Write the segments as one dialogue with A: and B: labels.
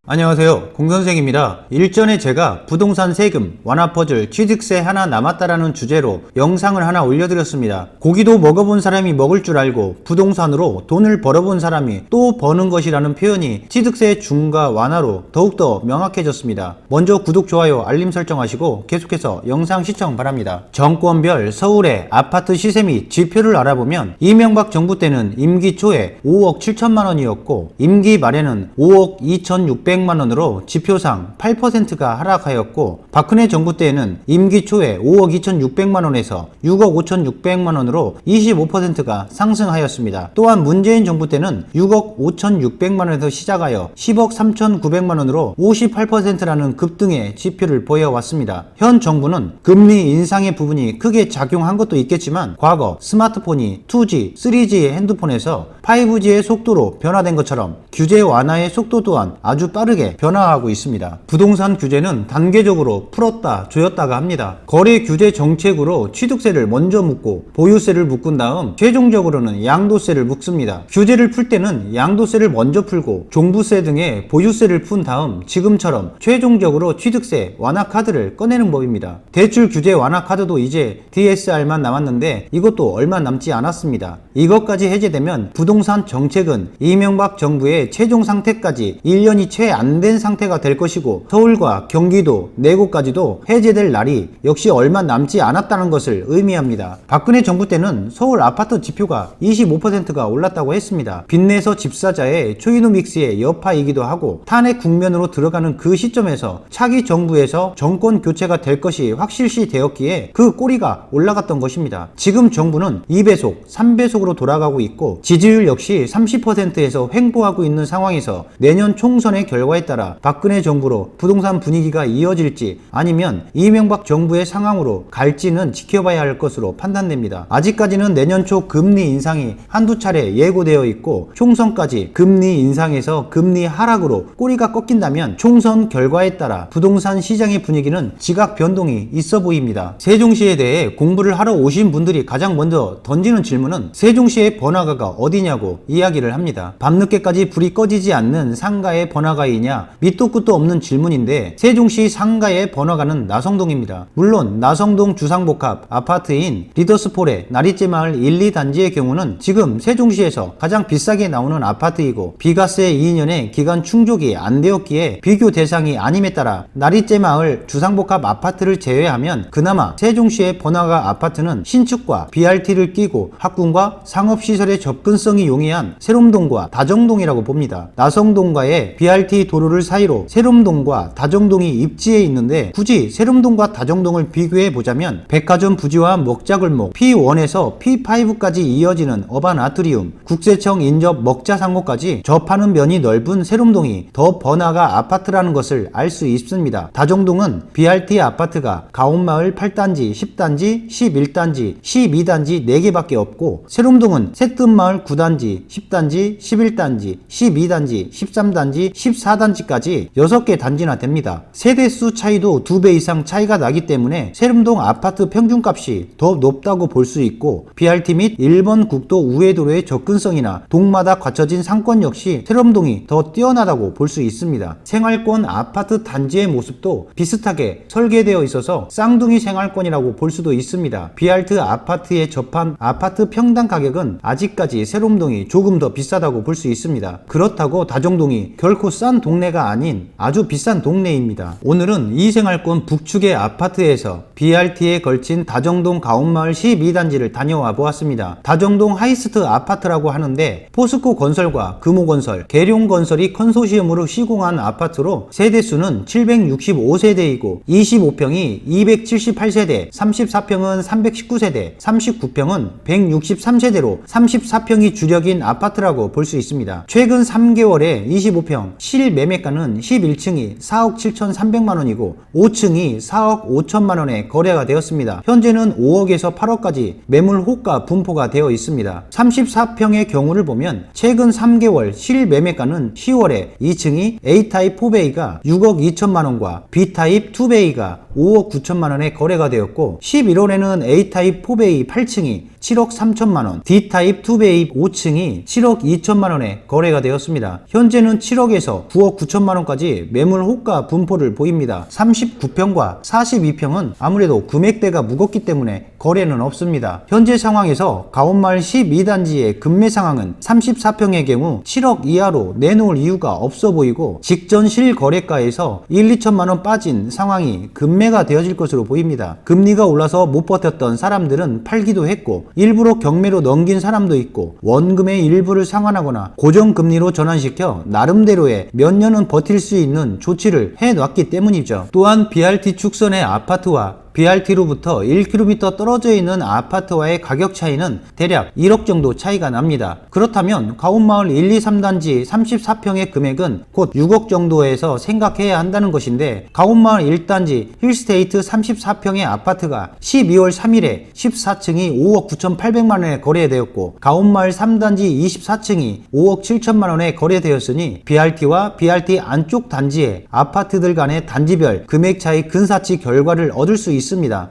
A: 안녕하세요, 공선생입니다. 일전에 제가 부동산 세금, 완화 퍼즐, 취득세 하나 남았다라는 주제로 영상을 하나 올려드렸습니다. 고기도 먹어본 사람이 먹을 줄 알고 부동산으로 돈을 벌어본 사람이 또 버는 것이라는 표현이 취득세 중과 완화로 더욱더 명확해졌습니다. 먼저 구독, 좋아요, 알림 설정하시고 계속해서 영상 시청 바랍니다. 정권별 서울의 아파트 시세 및 지표를 알아보면 이명박 정부 때는 임기 초에 5억 7천만 원이었고 임기 말에는 5억 2,600만 원으로 지표상 8%가 하락하였고, 박근혜 정부 때에는 임기 초에 5억 2,600만 원에서 6억 5,600만 원으로 25%가 상승하였습니다. 또한 문재인 정부 때는 6억 5,600만 원에서 시작하여 10억 3,900만 원으로 58%라는 급등의 지표를 보여왔습니다. 현 정부는 금리 인상의 부분이 크게 작용한 것도 있겠지만 과거 스마트폰이 2G, 3G의 핸드폰에서 5G의 속도로 변화된 것처럼 규제 완화의 속도 또한 아주 빠르게 변화하고 있습니다. 부동산 규제는 단계적으로 풀었다 조였다가 합니다. 거래 규제 정책으로 취득세를 먼저 묶고 보유세를 묶은 다음 최종적으로는 양도세를 묶습니다. 규제를 풀 때는 양도세를 먼저 풀고 종부세 등의 보유세를 푼 다음 지금처럼 최종적으로 취득세 완화 카드를 꺼내는 법입니다. 대출 규제 완화 카드도 이제 DSR만 남았는데 이것도 얼마 남지 않았습니다. 이것까지 해제되면 부동산 정책은 이명박 정부의 최종 상태까지 1년이 채 안 된 상태가 될 것이고, 서울과 경기도, 내곡까지도 해제될 날이 역시 얼마 남지 않았다는 것을 의미합니다. 박근혜 정부 때는 서울 아파트 지표가 25%가 올랐다고 했습니다. 빚내서 집사자의 초이노믹스의 여파이기도 하고, 탄핵 국면으로 들어가는 그 시점에서 차기 정부에서 정권 교체가 될 것이 확실시 되었기에 그 꼬리가 올라갔던 것입니다. 지금 정부는 2배속, 3배속으로 돌아가고 있고 지지율 역시 30%에서 횡보하고 있는 상황에서 내년 총선의 결과에 따라 박근혜 정부로 부동산 분위기가 이어질지 아니면 이명박 정부의 상황으로 갈지는 지켜봐야 할 것으로 판단됩니다. 아직까지는 내년 초 금리 인상이 한두 차례 예고되어 있고, 총선까지 금리 인상에서 금리 하락으로 꼬리가 꺾인다면 총선 결과에 따라 부동산 시장의 분위기는 지각 변동이 있어 보입니다. 세종시에 대해 공부를 하러 오신 분들이 가장 먼저 던지는 질문은 세종시의 번화가가 어디냐고 이야기를 합니다. 밤늦게까지 불이 꺼지지 않는 상가의 번화가이냐, 밑도 끝도 없는 질문인데 세종시 상가의 번화가는 나성동입니다. 물론 나성동 주상복합 아파트인 리더스폴의 나리째마을 1, 2단지의 경우는 지금 세종시에서 가장 비싸게 나오는 아파트이고 비과세 2년의 기간 충족이 안 되었기에 비교 대상이 아님에 따라 나리째마을 주상복합 아파트를 제외하면 그나마 세종시의 번화가 아파트는 신축과 BRT를 끼고 학군과 상업시설의 접근성이 용이한 세롬동과 다정동이라고 봅니다. 나성동과의 BRT 도로를 사이로 세롬동과 다정동이 입지해 있는데 굳이 세롬동과 다정동을 비교해 보자면 백화점 부지와 먹자골목, P1에서 P5까지 이어지는 어반 아트리움, 국세청 인접 먹자상고까지 접하는 면이 넓은 세롬동이 더 번화가 아파트라는 것을 알 수 있습니다. 다정동은 BRT 아파트가 가온마을 8단지, 10단지, 11단지, 12단지 4개밖에 없고, 세롬동은 새뜸마을 9단지, 10단지, 11단지, 12단지, 13단지, 14단지까지 6개 단지나 됩니다. 세대수 차이도 2배 이상 차이가 나기 때문에 세롬동 아파트 평균값이 더 높다고 볼 수 있고, BRT 및 1번 국도 우회도로의 접근성이나 동마다 갖춰진 상권 역시 세롬동이 더 뛰어나다고 볼 수 있습니다. 생활권 아파트 단지의 모습도 비슷하게 설계되어 있어서 쌍둥이 생활권이라고 볼 수도 있습니다. BRT 아파트에 접한 아파트 평당 가격은 아직까지 세롬동이 조금 더 비싸다고 볼 수 있습니다. 그렇다고 다정동이 결코 싼 동네가 아닌 아주 비싼 동네입니다. 오늘은 이 생활권 북측의 아파트에서 BRT에 걸친 다정동 가온마을 12단지를 다녀와 보았습니다. 다정동 하이스트 아파트라고 하는데 포스코 건설과 금호건설, 계룡건설이 컨소시엄으로 시공한 아파트로 세대수는 765세대이고 25평이 278세대, 34평은 319세대, 39평은 163세대로 34평이 주력인 아파트라고 볼 수 있습니다. 최근 3개월에 25평 실매매가는 11층이 4억 7,300만원이고 5층이 4억 5천만원에 거래가 되었습니다. 현재는 5억에서 8억까지 매물 호가 분포가 되어 있습니다. 34평의 경우를 보면 최근 3개월 실매매가는 10월에 2층이 A타입 4베이가 6억 2천만원과 B타입 2베이가 5억 9천만원에 거래가 되었고 11월에는 A타입 4베이 8층이 7억 3천만원, D타입 2베이 5층이 7억 2천만원에 거래가 되었습니다. 현재는 7억에서 9억 9천만원까지 매물 호가 분포를 보입니다. 39평과 42평은 아무래도 금액대가 무겁기 때문에 거래는 없습니다. 현재 상황에서 가온마을 12단지의 금매 상황은 34평의 경우 7억 이하로 내놓을 이유가 없어 보이고 직전 실거래가에서 1, 2천만원 빠진 상황이 금매가 되어질 것으로 보입니다. 금리가 올라서 못 버텼던 사람들은 팔기도 했고 일부러 경매로 넘긴 사람도 있고 원금의 일부를 상환하거나 고정금리로 전환시켜 나름대로의 몇 년은 버틸 수 있는 조치를 해놨기 때문이죠. 또한 BRT 축선의 아파트와 BRT로부터 1km 떨어져 있는 아파트와의 가격 차이는 대략 1억 정도 차이가 납니다. 그렇다면 가온마을 1, 2, 3단지 34평의 금액은 곧 6억 정도에서 생각해야 한다는 것인데 가온마을 1단지 힐스테이트 34평의 아파트가 12월 3일에 14층이 5억 9,800만원에 거래되었고 가온마을 3단지 24층이 5억 7천만원에 거래되었으니 BRT와 BRT 안쪽 단지의 아파트들 간의 단지별 금액 차이 근사치 결과를 얻을 수 있습니다.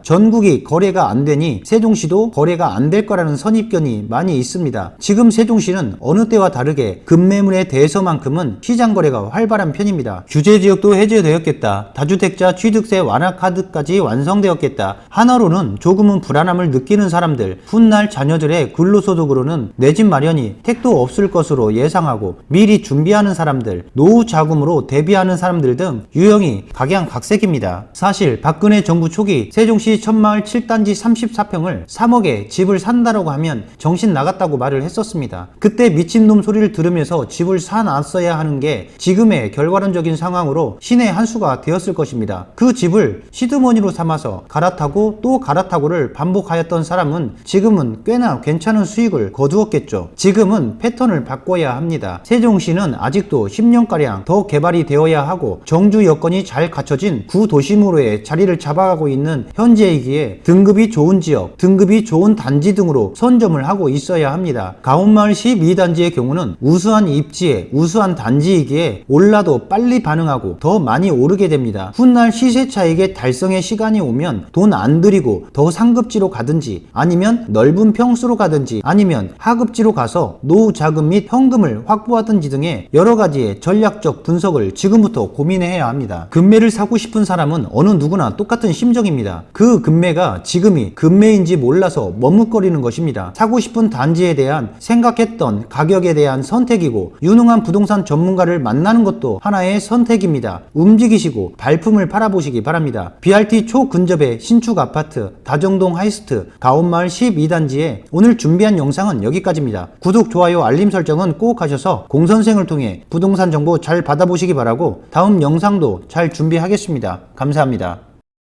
A: 전국이 거래가 안 되니 세종시도 거래가 안 될 거라는 선입견이 많이 있습니다. 지금 세종시는 어느 때와 다르게 급매물에 대해서만큼은 시장 거래가 활발한 편입니다. 규제 지역도 해제되었겠다. 다주택자 취득세 완화 카드까지 완성되었겠다. 하나로는 조금은 불안함을 느끼는 사람들, 훗날 자녀들의 근로소득으로는 내 집 마련이 택도 없을 것으로 예상하고 미리 준비하는 사람들, 노후 자금으로 대비하는 사람들 등 유형이 각양각색입니다. 사실 박근혜 정부 초기 세종시 천마을 7단지 34평을 3억에 집을 산다라고 하면 정신 나갔다고 말을 했었습니다. 그때 미친놈 소리를 들으면서 집을 사놨어야 하는 게 지금의 결과론적인 상황으로 신의 한 수가 되었을 것입니다. 그 집을 시드머니로 삼아서 갈아타고 또 갈아타고를 반복하였던 사람은 지금은 꽤나 괜찮은 수익을 거두었겠죠. 지금은 패턴을 바꿔야 합니다. 세종시는 아직도 10년가량 더 개발이 되어야 하고 정주 여건이 잘 갖춰진 구도심으로의 자리를 잡아가고 있는 현재이기에 등급이 좋은 지역, 등급이 좋은 단지 등으로 선점을 하고 있어야 합니다. 가온마을 12단지의 경우는 우수한 입지에 우수한 단지이기에 올라도 빨리 반응하고 더 많이 오르게 됩니다. 훗날 시세 차익의 달성의 시간이 오면 돈 안 들이고 더 상급지로 가든지 아니면 넓은 평수로 가든지 아니면 하급지로 가서 노후 자금 및 현금을 확보하든지 등의 여러 가지의 전략적 분석을 지금부터 고민해야 합니다. 금매를 사고 싶은 사람은 어느 누구나 똑같은 심정입니다. 그 금매가 지금이 금매인지 몰라서 머뭇거리는 것입니다. 사고 싶은 단지에 대한 생각했던 가격에 대한 선택이고 유능한 부동산 전문가를 만나는 것도 하나의 선택입니다. 움직이시고 발품을 팔아보시기 바랍니다. BRT 초근접의 신축 아파트 다정동 하이스트 가온마을 12단지에 오늘 준비한 영상은 여기까지입니다. 구독, 좋아요, 알림 설정은 꼭 하셔서 공선생을 통해 부동산 정보 잘 받아보시기 바라고 다음 영상도 잘 준비하겠습니다. 감사합니다.